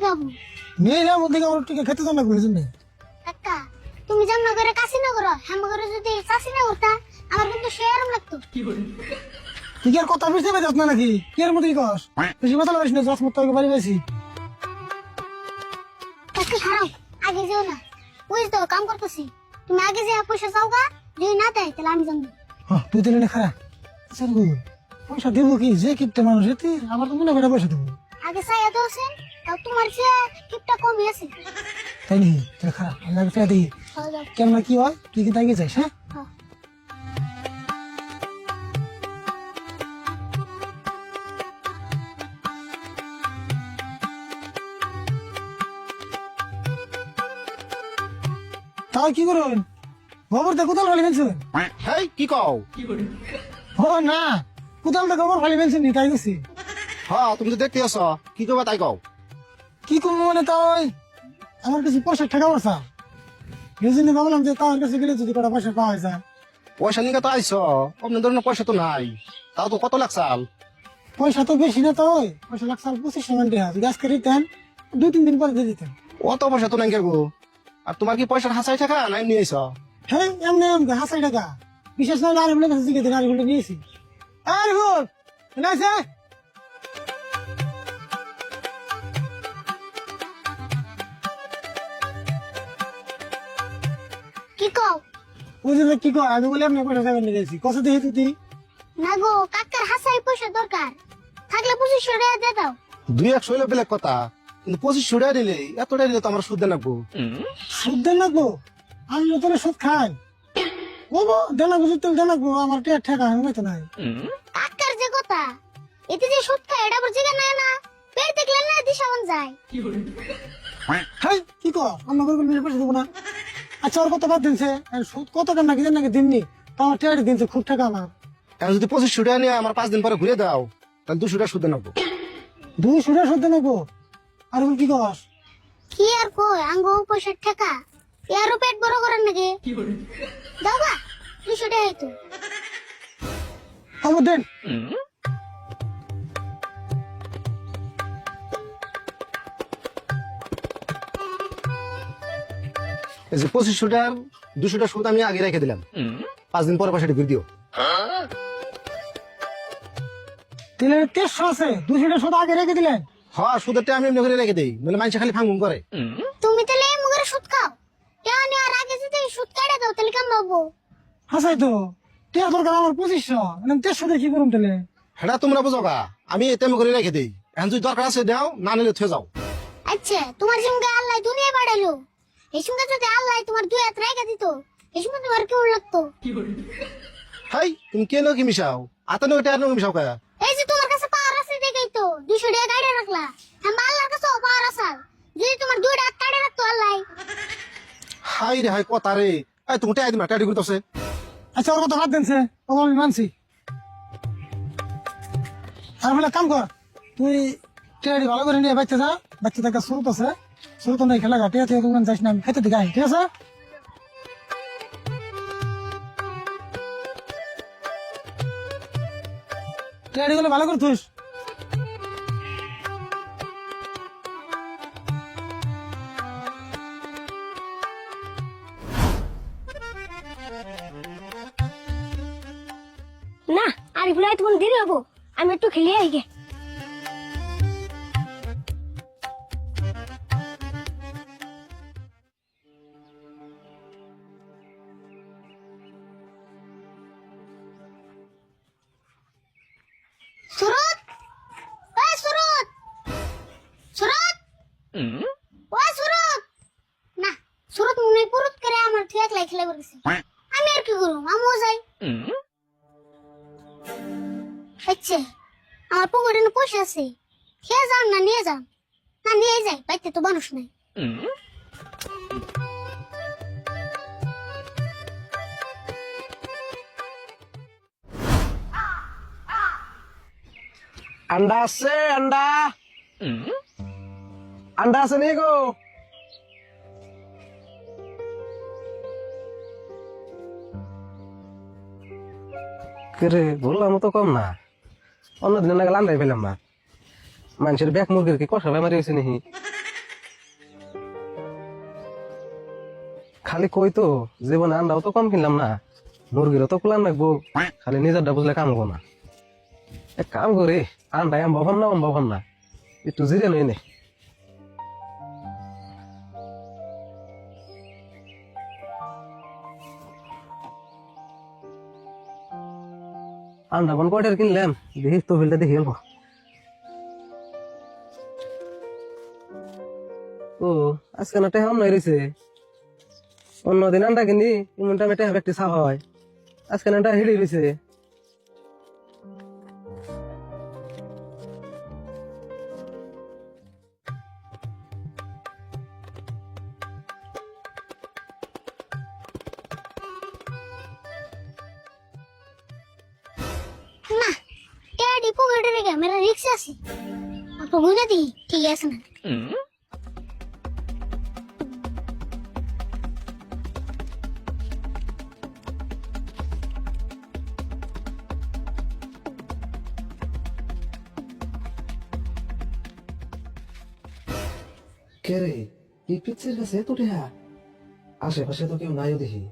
খাবো। নিয়ে যাবো দিকে আমার টিকা খেতে তো না বুঝছেন না কাকা তুমি জামনা করে কাশি না করো, হ্যাঁ করে যদি কাশি না করতা আমার কিন্তু শেয়ারম লাগতো। তুই কি আর কথা বুঝতে পারছিস না নাকি কি এর মধ্যে কস বেশি কথা লাগাইস না জস মতো বাড়ি বেশি কাকা খারাপ আগে যেও না, বুঝ তো কাম করতেছি, তুমি আগে যে পয়সা চাও গা, যদি না দেয় তাহলে আমি জানবো। হ্যাঁ তুই দিলে না খারাপ স্যার গো পয়সা দেবো কি যে কিপটে মানুষ এতে আমার তো মনে করে পয়সা দেবো আগে চাইয়া তো আছেন, তাও তোমার চেয়ে কিপটা কমই আছে। তাই নি তাহলে খারাপ আমি আগে ফেলে দিই হয়ে যাও। কেমন কি হয় তুই কিন্তু আগে যাইস হ্যাঁ হ্যাঁ। তাও কি করুন গোবর দিয়ে কোথাও ফালি ফেলছেন হেই কি কও? ও না কোথাও তো গোবর ফালি ফেলছেন নি তাই গেছি হ্যাঁ তুমি তো দেখতে আছো, কি করবা তাই কও। কি করবো মানে তাই আমার কাছে পয়সা টাকা পয়সা এই জন্য ভাবলাম যে তার কাছে গেলে যদি কটা পয়সা পাওয়া যায় পয়সা নিয়ে তো আইছো, অন্য ধরনের পয়সা তো নাই, তাও তো কত লাগছাল? পয়সা তো বেশি না তো পয়সা লাগছে 2500 মান টাকা যদি আজকে দিতেন 2-3 দিন পরে দিয়ে দিতেন অত পয়সা তো নাই গো। আর তোমার কি পয়সার হাসাই টাকা নাই নিয়ে আইছো? হ্যাঁ এমনি এমনি হাসাই টাকা বিশেষ না আরিফুলের কাছে জিজ্ঞেস আরিফুলটা নিয়েছি আরিফুল না আছে কি কও? বুঝলে কি কয় আমি বলে আপনি পয়সা যাবেন নিয়ে গেছি কত দিয়ে তুই না গো, কাকার হাসাই পয়সা দরকার, থাকলে 2500 টাকা দিয়ে দাও। 2-1 হইলে বেলেগ কথা, কিন্তু 2500 টাকা দিলে এতটা দিলে তো আমার সুদ দেন লাগবো। সুদ দেন লাগবো আমি নতুন সুদ খাই বলবো দেন লাগবো সুদ দেন লাগবো আমার টের ঠেকা আমি তো নাই কাকার যে কথা, এতে যে সুদ খায় এটা আবার জিগা নাই না, পেট দেখলে না দিশাওন যায়। হাই কি কর অন্য করে বলবি পয়সা দেবো না আচ্ছা ওর কত বাদ দিনছে আর সুদ কত টাকা নাকি নাকি দিননি তো আমার টের দিনছে খুব টাকা আমার এখন যদি 2500 টাকা নিয়ে আমার 5 দিন পরে ঘুরে দাও তাহলে 200 টাকা সুদ দেন লাগবো। 200 টাকা সুদ দেন লাগবো আর কি কস কি আর কই আঙ্গো পয়সার টাকা এরও পেট বড় করার নাকি দাও গা 200 টাকা তো। আমার দেন এই যে 2500 টাকার 200 টাকা সুদ আমি আগে রেখে দিলাম, 5 দিন পরে পয়সাটা ঘুরে দিও। তেলের 300 আছে 200 টাকা সুদ আগে রেখে দিলেন হ্যাঁ সুদের টাকা আমি এমনি করে রেখে দিই, নাহলে মানুষ খালি ফাঙ্গুম করে। তুমি তাহলে এই মুগের সুদ খাও, টাকা নেওয়ার আগে যদি সুদ কেটে দাও তাহলে কেমন পাবো? হাসাই তো টেয়া দরকার আমার 2500 মানে 300 দিয়ে কি করুন তাহলে সেটা তোমরা বুঝো গা, আমি এতেম করে রেখে দিই, এখন যদি দরকার আছে দাও, না নিলে থুয়ে যাও। আচ্ছা তোমার সঙ্গে আল্লাহ দুনিয়া বাড়ালো, এই সঙ্গে যদি আল্লাহ তোমার 2 হাত রেখে দিত এই সঙ্গে তোমার কেমন লাগতো? হাই তুমি কেন কি মিশাও আতানো টাকা নিয়ে মিশাও কা? এই যে তোমার কাছে পাওয়ার আছে দেখেই তো 200 টাকা গাড়ি রাখলা, আমি আল্লাহর কাছে পাওয়ার আছে, যদি তোমার 2 হাত কাটে রাখতো আল্লাহ। হাই রে হাই কথা রে, এই তুমি টাকা দিবা টাকা করতেছে। আচ্ছা ওর কথা বাদ দিনছে ও আমি মানছি আর বলে কাম কর তুই টেয়ারি ভালো করে নিয়ে বাচ্চা যা বাচ্চা থাকা শুরু আছে শুরু তো নাই খেলা ঘাটিয়া তুই দোকান যাইস না আমি খেতে দিকে আই ঠিক আছে টেয়ারি গুলো ভালো করে থুস না আরিফুল আইতে মনে দেরি হবো, আমি একটু খেলে আই গে। সুরত ওই সুরত সুরত ওই সুরত না সুরত মনে পুরুত করে আমার ঠিক একলাই খেলে বলেছে, আমি আর কি করব আমিও যাই। আচ্ছা আমার পকেটে না পয়সা আছে, খেয়ে যাও না নিয়ে যাও, না নিয়ে যাই বাইতে তো মানুষ নাই। আন্ডা আছে আন্ডা, আন্ডা আছে নি গো? রে বললাম তো কম না, অন্যদিন না গেলে আন্ডাই পেলাম না, মানুষের ব্যাগ মুরগির কি কষা বেমারি হয়েছে নাকি? খালি কই তো জীবনে আন্ডাও তো কম কিনলাম না, মুরগিরও তো কুলান রাখবো, খালি নিজেরটা বুঝলে কাম হবো না। এক কাম করি, আন্ডাই আম বাভাম না একটু জিরে নই নে। আন্ডা কোন কয়টার কিনলাম দেখি তহবিলটা দেখি গেল। ও আজকে না টেহাম নাই রয়েছে, অন্যদিন আন্ডা কিনি এমন টাইমে টেহা একটি চা হয়, আজকে না হেড়ে রয়েছে। না টেডি পকেটে রেখে মেরা রিক্সা আছে অল্প বুঝে দি ঠিক আছে না কে রে এই পিচ্ছের কাছে এত টেহা, আশেপাশে তো কেউ নাইও দেখি।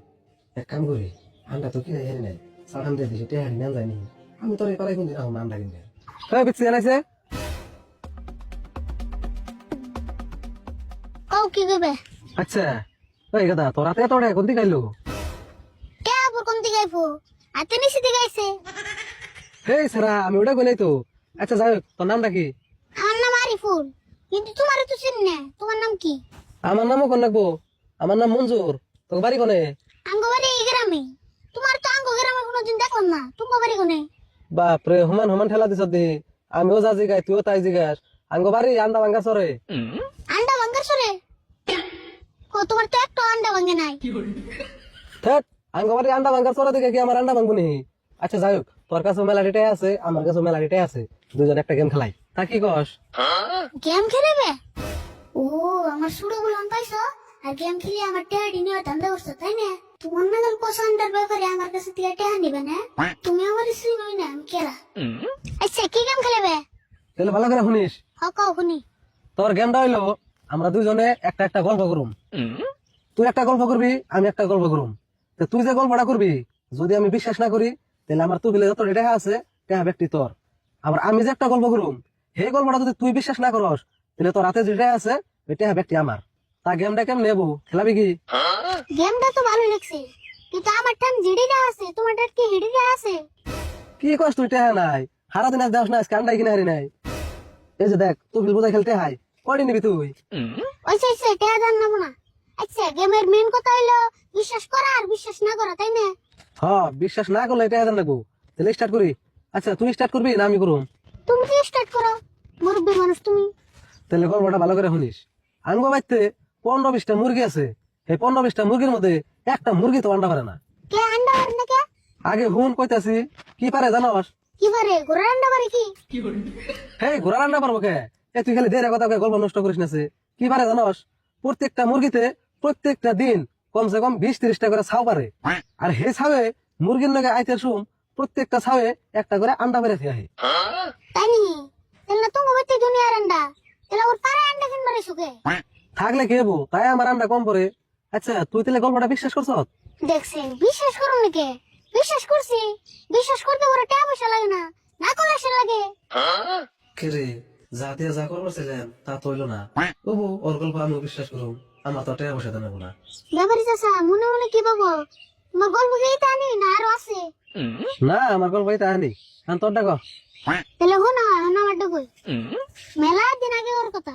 এক কাম করি, আন্ডা তো কিনে হেরি নাই, সাড়ান দিয়ে দিছি টেহারি না যায়নি, আমি তোর এই পাড়ায় কোন দিন আন্ডা কিনতে। হ্যাঁ পিচ্ছি জানাইছে কাউ কি করবে আচ্ছা। ওই গাদা তোর হাতে এত টেহা কোন দিকে আইলো? কে আবার কোন দিকে আইবো হাতে নিচে দিকে আইছে হেই সারা আমি ওটা কই নাই তো। আচ্ছা যাই হোক, তোর নামটা কি? আমার নাম আরিফুল কিন্তু তোমার তো চিনি না তোমার নাম কি আমার নামও কোন রাখবো, আমার নাম মঞ্জুর। তোর বাড়ি কোনে? আঙ্গবাড়ি এই গ্রামে তোমার তো আঙ্গ গ্রামে কোনোদিন দেখলাম না তোমার বাড়ি কোনে বাপরে হুমান ঠেলা দিছ দি, আমিও যা জিগাই তুইও তাই জিগাস। আঙ্গ বাড়ি আন্দা ভাঙ্গা সরে। আন্ডা ভাঙ্গার সরে ও তোমার তো একটা আন্ডা ভাঙ্গে নাই থেট আঙ্গ বাড়ি আন্ডা ভাঙ্গার সরে দিকে কি আমার আন্ডা ভাঙবো নি? আচ্ছা যাই হোক, তোর কাছে মেলা ডিটাই আছে, আমার কাছে মেলা ডিটাই আছে, দুজন একটা গেম খেলাই, তা কি কস? গেম খেলবে ও আমার সুড়ো বলন পাইছো আর গেম খেলে আমার টেহাডি নিয়ে ধান্দা করছো তাই না তোমার নাগাল পছন্দের ব্যাপারে আমার কাছে থেকে টেহা নিবে না তুমি আমার শুনই না আমি কেরা আচ্ছা কি গেম খেলবে তাহলে ভালো করে শুনিস, হকাও শুনি তোর গেমটা হইলো আমরা দুজনে একটা একটা গল্প করুম। তুই একটা গল্প করবি, আমি একটা গল্প করুম। তো তুই যে গল্পটা করবি যদি আমি বিশ্বাস না করি, তাহলে আমার তুই যত টেহা আছে টেহা ব্যক্তি তোর। আবার আমি যে একটা গল্প করুম, সেই গল্পটা যদি তুই বিশ্বাস না করস, তাহলে তোর হাতে যেটা আছে ওই টেহা ব্যক্তি আমার। তা গেমটা কেমন নেবো, খেলাবি কি? গেমটা তো ভালো লাগছে কিন্তু আমার টান জিডিটা আছে তোমার টান কি হিডিটা আছে কি কস তুই টেহা নাই, সারা দিন দেখ না আজকে আন্ডাই কিনে হারি নাই। এই যে দেখ তুই বোঝা খেলতে হাই কয়টি নিবি তুই? আচ্ছা আচ্ছা টেহা জান না না আচ্ছা গেমের মেন কথা হইলো বিশ্বাস করা আর বিশ্বাস না করা তাই না হ্যাঁ বিশ্বাস না করলে টেহা জান লাগবো। তাহলে স্টার্ট করি। আচ্ছা তুই স্টার্ট করবি না আমি করুম? তুমি কি স্টার্ট করো মুরব্বী মানুষ তুমি তাহলে গল্পটা ভালো করে শুনিস। আঙ্গ বাড়িতে 15-20টা মুরগি আছে, এই 15-20টা মুরগির মধ্যে একটা মুরগি তো আন্ডা পারে না। কে আন্ডা পারে না কে আগে হুন কইতাছি কি পারে জানোস? কি পারে ঘোড়ার আন্ডা পারে কি হে ঘোড়ার আন্ডা পারবো কে? এ তুই খালি দেড় কথা কয়ে গল্প নষ্ট করিস না। কি পারে জানোস? প্রত্যেকটা মুরগিতে প্রত্যেকটা দিন কমসে কম 20-30টা করে ছাও পারে। আর হে ছাওয়ে মুরগির লগে আইতে শুম প্রত্যেকটা ছাওয়ে একটা করে আন্ডা পেরে আহে। তাই নি তাহলে তুমি বলতে দুনিয়ার আন্ডা তাহলে ওর পারে আন্ডা কিন মারে সুকে থাকলে কি হবো, তাই আমার আন্ডা কম পরে। আচ্ছা তুই তাহলে গল্পটা বিশ্বাস করছ? দেখছেন বিশ্বাস করুন নাকি বিশ্বাস করছি বিশ্বাস করতে বড় টাকা পয়সা লাগে না না করলে সে লাগে রে যা দিয়ে যা করবো ছিলেন তা তো হইলো না। তবু ওর গল্প আমি বিশ্বাস করুম, আমার তো টাকা পয়সা দেবো না। ব্যাপারী চাষা মনে মনে কি পাবো তোমার গল্প কি তা নেই না আরো আছে না আমার গল্প এটা আনি তোর ডাক। তাহলে হো না আমার ডবই মেলা দিন আগে ওর কথা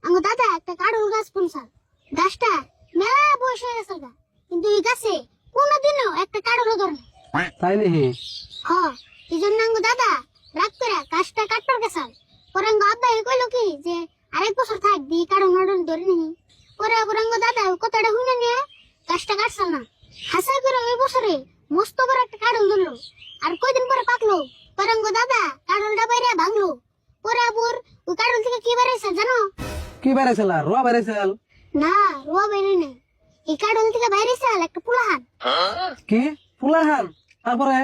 আমার দাদা একটা কাঠুল গাছ পুনসাল গাছটা মেলা বয়স হয়ে গেছে গা কিন্তু এই গাছে কোনোদিনও একটা কাঠুলও ধরে না তাই নাকি? হ এই জন্য আমার দাদা রাগ করে গাছটা কাটবার গেছাল পরে আমার আব্বা কইলো কি যে আরেক বছর থাক দি কাঠুল নাডুল ধরে নি পরে আবার আমার দাদা ওই কথাটা শুনে নিয়ে গাছটা কাটছাল না হাসা করে ওই বছরে মস্ত বড় একটা কাঠুল ধরলো আর কয়দিন পরে পাকলো পরে আমার দাদা কাঠুলটা বাইরে ভাঙলো পরে আবার ওই কাঠুল থেকে কি বেড়েছে জানো কি বেড়াইছিল? রোয়া বেড়াইছিল? না রোয়া বেরোয় না এই কাঠুল থেকে বাইরেছে একটা পুলাহান কি ফুলাহান? তারপরে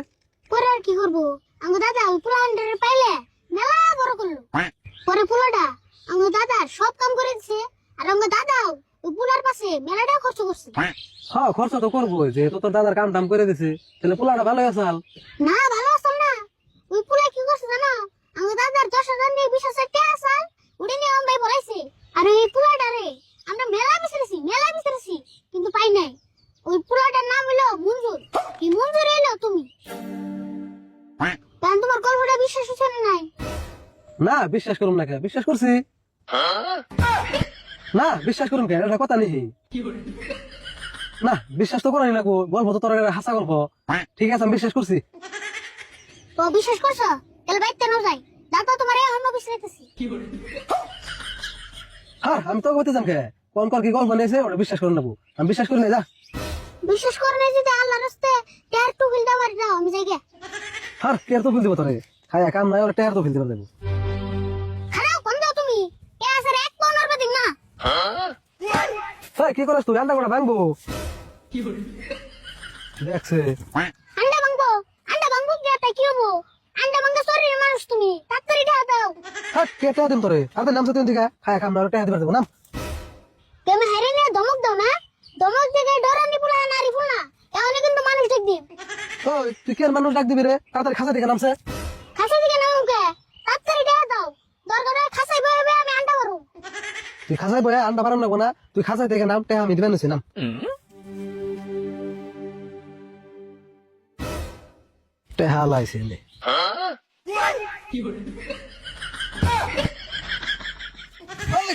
পরে আর কি করবো আমার দাদা ওই পুলাহানটারে পাইলে মেলা বড় করলো পরে পুলাটা আমার দাদা সব কাম করে দিছে আর আমার দাদাও ওই পুলার পাশে মেলা টাকা খরচ করছি। হ্যাঁ খরচ তো করবো, যেহেতু তোর দাদার কাম টাম করে দিছে, তাহলে পোলাটা ভালো আসাল। না ভালো আসাল না, ওই পুলা কি করছে জানো? আমার দাদার 10,000 নিয়ে 20,000 টাকা আসাল উড়ে নিয়ে আমরাই বলাইছে। আর ওই পুলাটা রে আমরা মেলা বিচারেছি কিন্তু পাই নাই। ওই পুলাটার নাম হলো মঞ্জুর। কি মঞ্জুর এলো তুমি? কারণ তোমার গল্পটা বিশ্বাস হচ্ছে না নাই? না বিশ্বাস করুম না কে, বিশ্বাস করছি না, বিশ্বাস করুম কে, এটা কথা নেই। না বিশ্বাস তো করাই না গো, গল্প তো তোর হাসা গল্প। ঠিক আছে আমি বিশ্বাস করছি। তো বিশ্বাস করছো? তাহলে বাইতে নাও যাই, দাদা তোমার এই অন্য বিচারিতেছি। হ্যাঁ আমি তো বলতে চান কে, কোন কর কি গল্প নিয়েছে ওটা বিশ্বাস করে নেবো, আমি বিশ্বাস করি না। যা বিশ্বাস করে নাই যদি আল্লাহর রাস্তে টেয়ার টু ফিল দাও দাও, আমি যাই গিয়া। হ্যাঁ টেয়ার তো ফেল দিব তোরে, খায় কাম নাই ওরা টেয়ার তো ফেল দিবে দেবো। খারাপ কোন দাও তুমি? এ আছে এক পাউন্ডার বাদি না। কি করিস তুই? আন্ডা গোটা ভাঙবো দেখছে। আন্ডা ভাঙবো কি তাই কি হবো? আন্ডা ভাঙা শরীরের মানুষ তুমি, তাড়াতাড়ি ঢা দাও। হ্যাঁ কে টেয়া দিম তোরে? আর নাম তুই ঠিক খায় কাম না ওরা টেয়া দিবে দেবো নাম। তুমি হারে নিয়ে ধমক দাও না, ধমক দিলে ডরানি পুলা নারী ফুল না, তাহলে কিন্তু মানুষ দেখ দিন। তুই কে মানুষ ডাক দিবি রে? তাড়াতাড়ি খাসা দিকে নামছে। খাসাই দিকে নামুকে, তাড়াতাড়ি ঢা দাও। দরকার হয় খাসাই বয়ে বয়ে আমি আন্ডা ভরু। তুই খাসাই বয়ে আন্ডা বাড়ান লাগবো না, তুই খাসাই থেকে নাম টেয়া আমি দিবেন নাম। টেহা লাইছে নে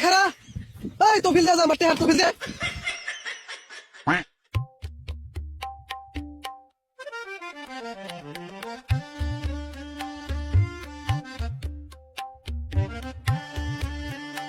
খারা, এই তো ফিল দে আমার টেহার তো ফিল দে।